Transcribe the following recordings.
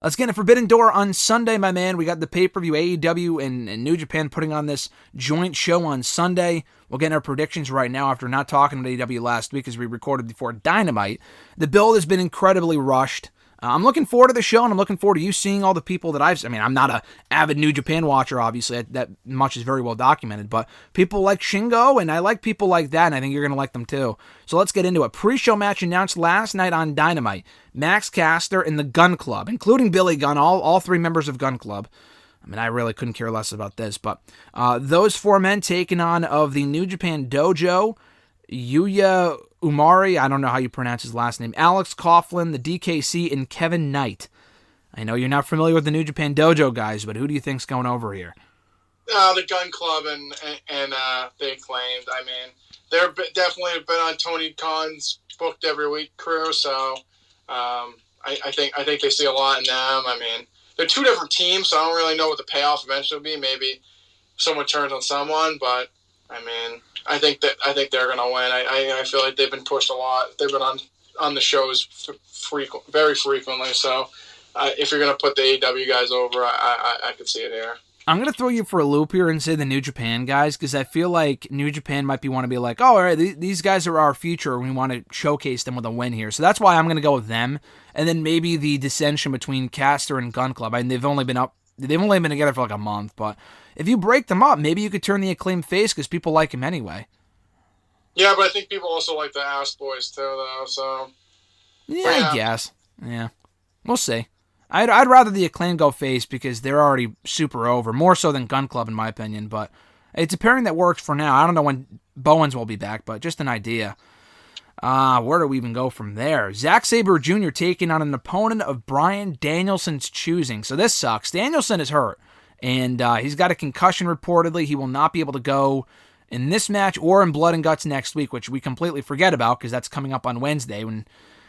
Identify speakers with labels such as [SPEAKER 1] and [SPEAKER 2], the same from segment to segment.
[SPEAKER 1] Let's get into Forbidden Door on Sunday, my man. We got the pay-per-view AEW and New Japan putting on this joint show on Sunday. We'll get our predictions right now after not talking about AEW last week as we recorded before Dynamite. The build has been incredibly rushed. I'm looking forward to the show, and I'm looking forward to you seeing all the people that I'm not an avid New Japan watcher, obviously. That much is very well documented, but people like Shingo, and I like people like that, and I think you're going to like them too. So let's get into it. Pre-show match announced last night on Dynamite. Max Caster and the Gun Club, including Billy Gunn, all three members of Gun Club. I mean, I really couldn't care less about this, but those four men taking on of the New Japan Dojo, Yuya Umari, I don't know how you pronounce his last name, Alex Coughlin, the DKC, and Kevin Knight. I know you're not familiar with the New Japan Dojo guys, but who do you think's going over here?
[SPEAKER 2] The Gun Club and the Acclaimed. I mean, they're definitely been on Tony Khan's booked every week crew, so I think they see a lot in them. I mean, they're two different teams, so I don't really know what the payoff eventually will be. Maybe someone turns on someone, but I mean, I think they're going to win. I feel like they've been pushed a lot. They've been on the shows very frequently. So if you're going to put the AEW guys over, I could see it here.
[SPEAKER 1] I'm going to throw you for a loop here and say the New Japan guys, because I feel like New Japan might want to be like, oh, all right, these guys are our future. We want to showcase them with a win here. So that's why I'm going to go with them. And then maybe the dissension between Caster and Gun Club. I mean, they've only been together for like a month, but if you break them up, maybe you could turn the Acclaimed face because people like him anyway.
[SPEAKER 2] Yeah, but I think people also like the Ass Boys too, though. So
[SPEAKER 1] yeah, I guess. Yeah, we'll see. I'd rather the Acclaimed go face because they're already super over, more so than Gun Club in my opinion. But it's a pairing that works for now. I don't know when Bowens will be back, but just an idea. Where do we even go from there? Zack Sabre Jr. taking on an opponent of Bryan Danielson's choosing. So this sucks. Danielson is hurt, and he's got a concussion reportedly. He will not be able to go in this match or in Blood and Guts next week, which we completely forget about because that's coming up on Wednesday when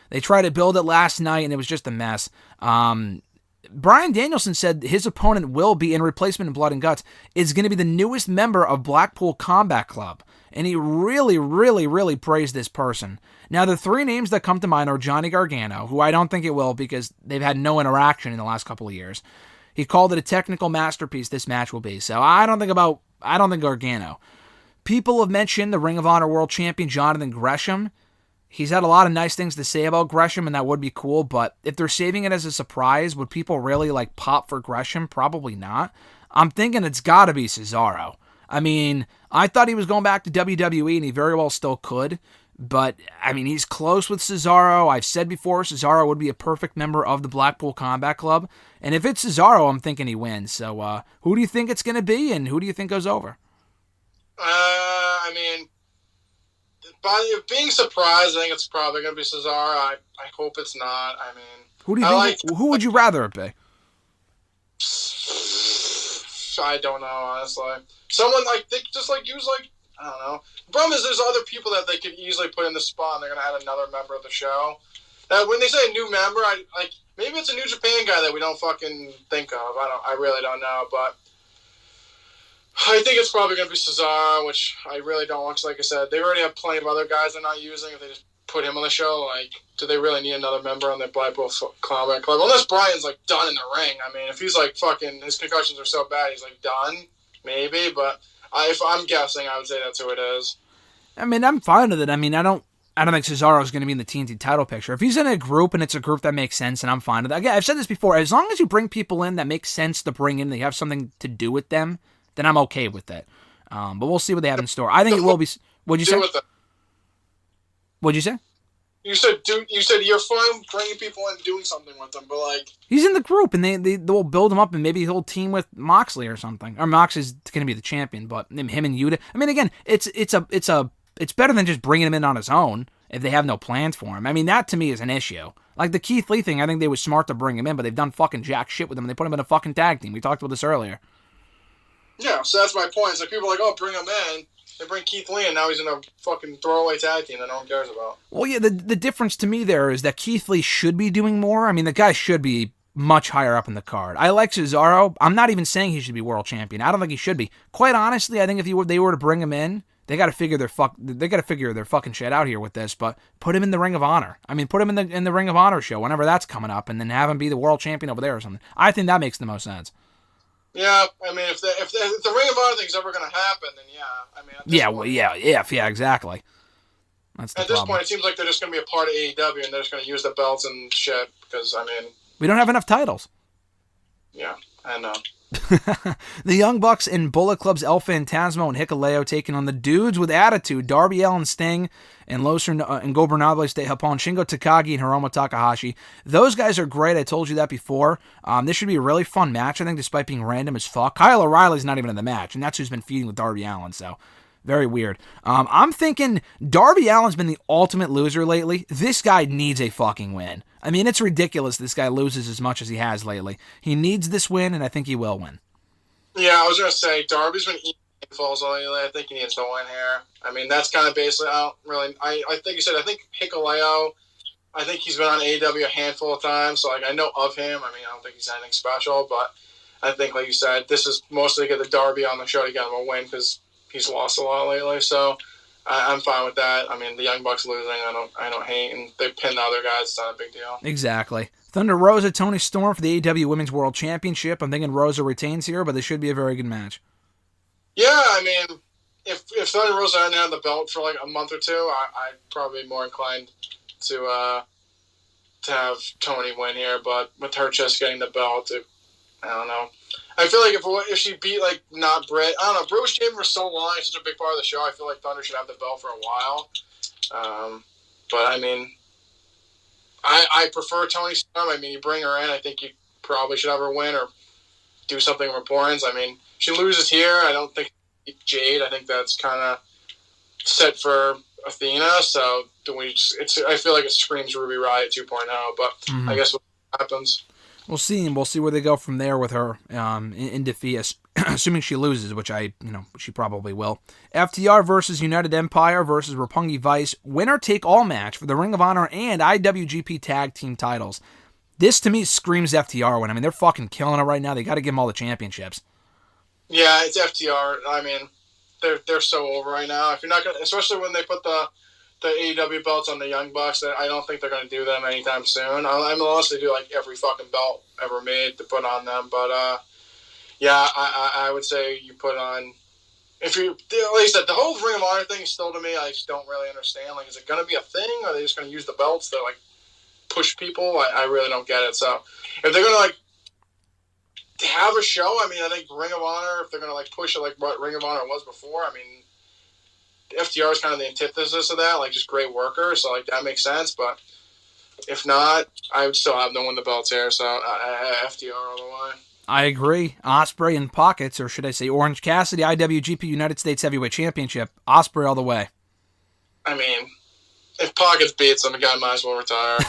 [SPEAKER 1] they tried to build it last night, and it was just a mess. Bryan Danielson said his opponent will be, in replacement in Blood and Guts, is going to be the newest member of Blackpool Combat Club. And he really, really, really praised this person. Now, the three names that come to mind are Johnny Gargano, who I don't think it will because they've had no interaction in the last couple of years. He called it a technical masterpiece this match will be. So I don't think Gargano. People have mentioned the Ring of Honor World Champion Jonathan Gresham. He's had a lot of nice things to say about Gresham, and that would be cool, but if they're saving it as a surprise, would people really pop for Gresham? Probably not. I'm thinking it's got to be Cesaro. I mean, I thought he was going back to WWE, and he very well still could, but, I mean, he's close with Cesaro. I've said before, Cesaro would be a perfect member of the Blackpool Combat Club, and if it's Cesaro, I'm thinking he wins. So, who do you think it's going to be, and who do you think goes over?
[SPEAKER 2] I mean, by being surprised, I think it's probably going to be Cesaro. I hope it's not. I mean,
[SPEAKER 1] who do you think? Who would you rather it be?
[SPEAKER 2] I don't know, honestly. Someone use I don't know. The problem is there's other people that they could easily put in the spot, and they're going to add another member of the show. Now, when they say a new member, maybe it's a New Japan guy that we don't fucking think of. I really don't know, but I think it's probably going to be Cesaro, which I really don't want, because like I said, they already have plenty of other guys they're not using. If they just put him on the show, do they really need another member on their Blackpool Combat Club? Unless Brian's, done in the ring. I mean, if he's, his concussions are so bad, he's, done, maybe. But if I'm guessing, I would say that's who it is.
[SPEAKER 1] I mean, I'm fine with it. I mean, I don't think Cesaro's going to be in the TNT title picture. If he's in a group and it's a group that makes sense, and I'm fine with it. Again, I've said this before. As long as you bring people in that make sense to bring in, they have something to do with them, then I'm okay with that. But we'll see what they have in store. I think it will be. What'd you say? What'd you say?
[SPEAKER 2] You said you're fine bringing people in and doing something with them, but
[SPEAKER 1] he's in the group and they'll build him up and maybe he'll team with Moxley or something. Or Moxley's going to be the champion, but him and Yuta. I mean, again, it's better than just bringing him in on his own if they have no plans for him. I mean, that to me is an issue. Like the Keith Lee thing, I think they were smart to bring him in, but they've done fucking jack shit with him. And they put him in a fucking tag team. We talked about this earlier.
[SPEAKER 2] Yeah, so that's my point. It's people are oh, bring him in. They bring Keith Lee, and now he's in a fucking throwaway tag team that no one cares about.
[SPEAKER 1] Well, yeah, the difference to me there is that Keith Lee should be doing more. I mean, the guy should be much higher up in the card. I like Cesaro. I'm not even saying he should be world champion. I don't think he should be. Quite honestly, I think if they were to bring him in, they got to figure their fucking shit out here with this. But put him in the Ring of Honor. I mean, put him in the Ring of Honor show whenever that's coming up, and then have him be the world champion over there or something. I think that makes the most sense.
[SPEAKER 2] Yeah, I mean, if the Ring of Honor thing's ever going to happen, then yeah. I mean,
[SPEAKER 1] Exactly. That's the
[SPEAKER 2] At this point, it seems like they're just going to be a part of AEW, and they're just going to use the belts and shit, because, I mean...
[SPEAKER 1] We don't have enough titles.
[SPEAKER 2] Yeah, I know.
[SPEAKER 1] The Young Bucks and Bullet Club's El Phantasmo and Hikuleo taking on the Dudes with Attitude, Darby Allin, Sting, and Los Ingobernables de Japón, Shingo Takagi, and Hiromu Takahashi. Those guys are great. I told you that before. This should be a really fun match, I think, despite being random as fuck. Kyle O'Reilly's not even in the match, and that's who's been feuding with Darby Allin, so... Very weird. I'm thinking Darby Allin's been the ultimate loser lately. This guy needs a fucking win. I mean, it's ridiculous this guy loses as much as he has lately. He needs this win, and I think he will win.
[SPEAKER 2] Yeah, I was going to say, Darby's been eating falls lately. I think he needs to win here. I mean, that's kind of basically, I think you said, I think Hikuleo, I think he's been on AEW a handful of times, so like I know of him. I mean, I don't think he's anything special, but I think, like you said, this is mostly to get the Darby on the show to get him a win, because he's lost a lot lately, so I'm fine with that. I mean, the Young Bucks losing, I don't hate, and they pinned the other guys. It's not a big deal. Exactly.
[SPEAKER 1] Thunder Rosa, Toni Storm for the AEW Women's World Championship. I'm thinking Rosa retains here, but this should be a very good match.
[SPEAKER 2] Yeah, I mean, if Thunder Rosa hadn't had the belt for like a month or two, I'd probably be more inclined to have Toni win here. But with her just getting the belt, I don't know. I feel like if she beat, like, not Britt, I don't know, Britt was champion for so long, it's such a big part of the show, I feel like Thunder should have the belt for a while. But, I mean, I prefer Toni Storm. I mean, you bring her in, I think you probably should have her win or do something of importance. I mean, she loses here, I don't think Jade, I think that's kind of set for Athena, so I feel like it screams Ruby Riott 2.0, but I guess what happens.
[SPEAKER 1] We'll see, and we'll see where they go from there with her in defeat, assuming she loses, which she probably will. FTR versus United Empire versus Roppongi Vice, winner take all match for the Ring of Honor and IWGP Tag Team titles. This to me screams FTR win. I mean, they're fucking killing it right now. They got to give them all the championships.
[SPEAKER 2] Yeah, it's FTR. I mean, they're so over right now. If you're not gonna, especially when they put the AEW belts on the Young Bucks, I don't think they're going to do them anytime soon. Unless they do like every fucking belt ever made to put on them. But yeah, I would say you put on, if you, at least the whole Ring of Honor thing still to me, I just don't really understand. Like, is it going to be a thing? Or are they just going to use the belts to like push people? I really don't get it. So if they're going to like have a show, I mean, I think Ring of Honor, if they're going to like push it like what Ring of Honor was before, I mean, FTR is kind of the antithesis of that, like just great workers, so like that makes sense. But if not, I would still have no win the belts here. So FTR all the way.
[SPEAKER 1] I agree. Ospreay in pockets, or should I say Orange Cassidy, IWGP United States Heavyweight Championship. Ospreay all the way.
[SPEAKER 2] I mean, if pockets beats him, the guy might as well retire.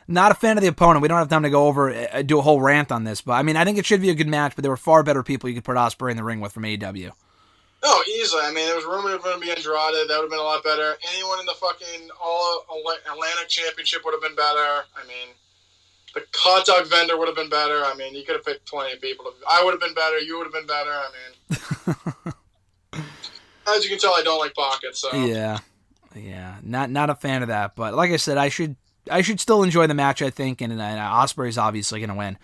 [SPEAKER 1] Not a fan of the opponent. We don't have time to go over do a whole rant on this, but I mean, I think it should be a good match. But there were far better people you could put Ospreay in the ring with from AEW.
[SPEAKER 2] Oh, easily. I mean, there was rumored it was going to be Andrade. That would have been a lot better. Anyone in the fucking All-Atlantic Championship would have been better. I mean, the hot dog vendor would have been better. I mean, you could have picked plenty of people. I would have been better. You would have been better. I mean, as you can tell, I don't like pockets. So
[SPEAKER 1] yeah, not a fan of that. But like I said, I should still enjoy the match, I think, and Ospreay's obviously going to win.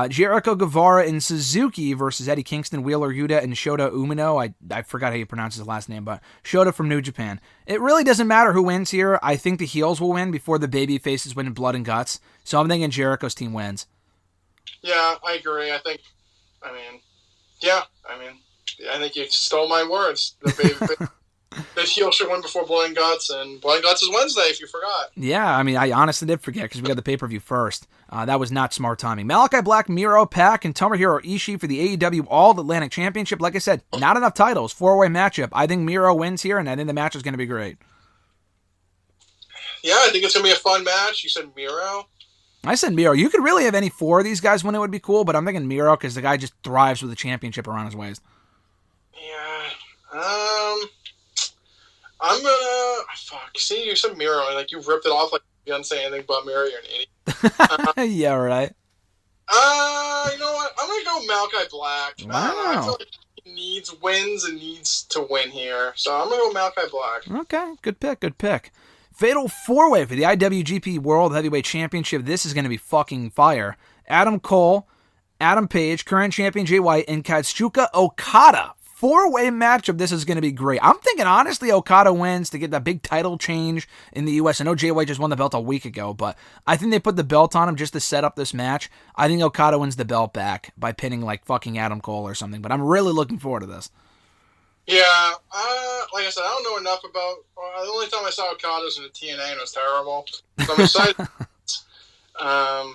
[SPEAKER 1] Jericho Guevara and Suzuki versus Eddie Kingston, Wheeler Yuta, and Shota Umino. I forgot how you pronounce his last name, but Shota from New Japan. It really doesn't matter who wins here. I think the heels will win before the baby faces win in blood and guts. So I'm thinking Jericho's team wins.
[SPEAKER 2] Yeah, I agree. I think you stole my words. The heel should win before Blood and Guts, and Blood and Guts is Wednesday, if you forgot.
[SPEAKER 1] Yeah, I mean, I honestly did forget, because we got the pay-per-view first. That was not smart timing. Malachi Black, Miro, Pac, and Tomohiro Ishii for the AEW All-Atlantic Championship. Like I said, not enough titles. 4-way matchup. I think Miro wins here, and I think the match is going to be great.
[SPEAKER 2] Yeah, I think it's going to be a fun match. You said Miro?
[SPEAKER 1] I said Miro. You could really have any four of these guys win. It would be cool, but I'm thinking Miro, because the guy just thrives with a championship around his waist.
[SPEAKER 2] Yeah, I'm gonna... Fuck, see, you said Miro, and like, you ripped it off like you didn't say anything but Miro, you're an idiot.
[SPEAKER 1] Yeah, right.
[SPEAKER 2] You know what? I'm gonna go Malachi Black.
[SPEAKER 1] Wow.
[SPEAKER 2] I feel like he needs wins and needs to win here. So I'm going to go Malachi Black.
[SPEAKER 1] Okay, good pick. Fatal 4-way for the IWGP World Heavyweight Championship. This is going to be fucking fire. Adam Cole, Adam Page, current champion Jay White, and Katsuchika Okada. 4-way matchup. This is going to be great. I'm thinking, honestly, Okada wins to get that big title change in the U.S. I know Jay White just won the belt a week ago, but I think they put the belt on him just to set up this match. I think Okada wins the belt back by pinning like fucking Adam Cole or something, but I'm really looking forward to this.
[SPEAKER 2] Yeah, like I said, I don't know enough about. The only time I saw Okada was in the TNA and it was terrible. So I'm excited. I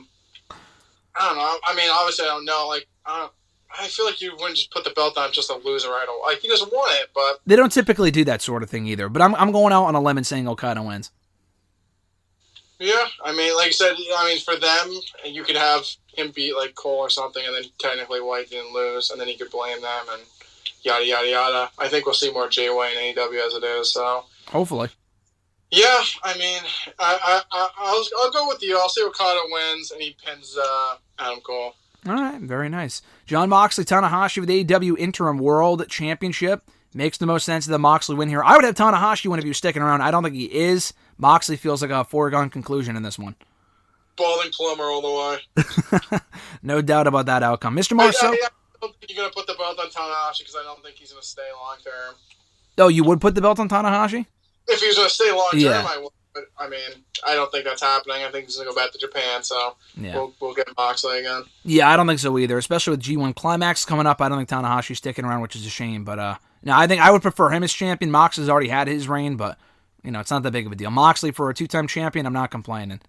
[SPEAKER 2] don't know. I mean, obviously, I don't know. Like, I feel like you wouldn't just put the belt on just to lose it right away. Like, he doesn't want it, but
[SPEAKER 1] they don't typically do that sort of thing either. But I'm going out on a limb and saying Okada wins.
[SPEAKER 2] Yeah, I mean, like you said, for them, you could have him beat like Cole or something, and then technically White didn't lose, and then you could blame them and. Yada, yada, yada. I think we'll see more Jay White in AEW as it is, so.
[SPEAKER 1] Hopefully.
[SPEAKER 2] Yeah, I mean, I'll go with you. I'll say Okada wins, and he pins Adam Cole.
[SPEAKER 1] All right, very nice. Jon Moxley, Tanahashi with the AEW Interim World Championship. Makes the most sense of the Moxley win here. I would have Tanahashi win if he was sticking around. I don't think he is. Moxley feels like a foregone conclusion in this one.
[SPEAKER 2] Balding plumber all the way.
[SPEAKER 1] No doubt about that outcome. Mr. Marceau?
[SPEAKER 2] I don't think you're going to put the belt on Tanahashi because I don't think he's going to stay long term.
[SPEAKER 1] Oh, you would put the belt on Tanahashi?
[SPEAKER 2] If he was going to stay long term, I would. But, I mean, I don't think that's happening. I think he's going to go back to Japan, so we'll get Moxley again.
[SPEAKER 1] Yeah, I don't think so either, especially with G1 Climax coming up. I don't think Tanahashi's sticking around, which is a shame. But no, I think I would prefer him as champion. Moxley's already had his reign, but it's not that big of a deal. Moxley for a 2-time champion, I'm not complaining.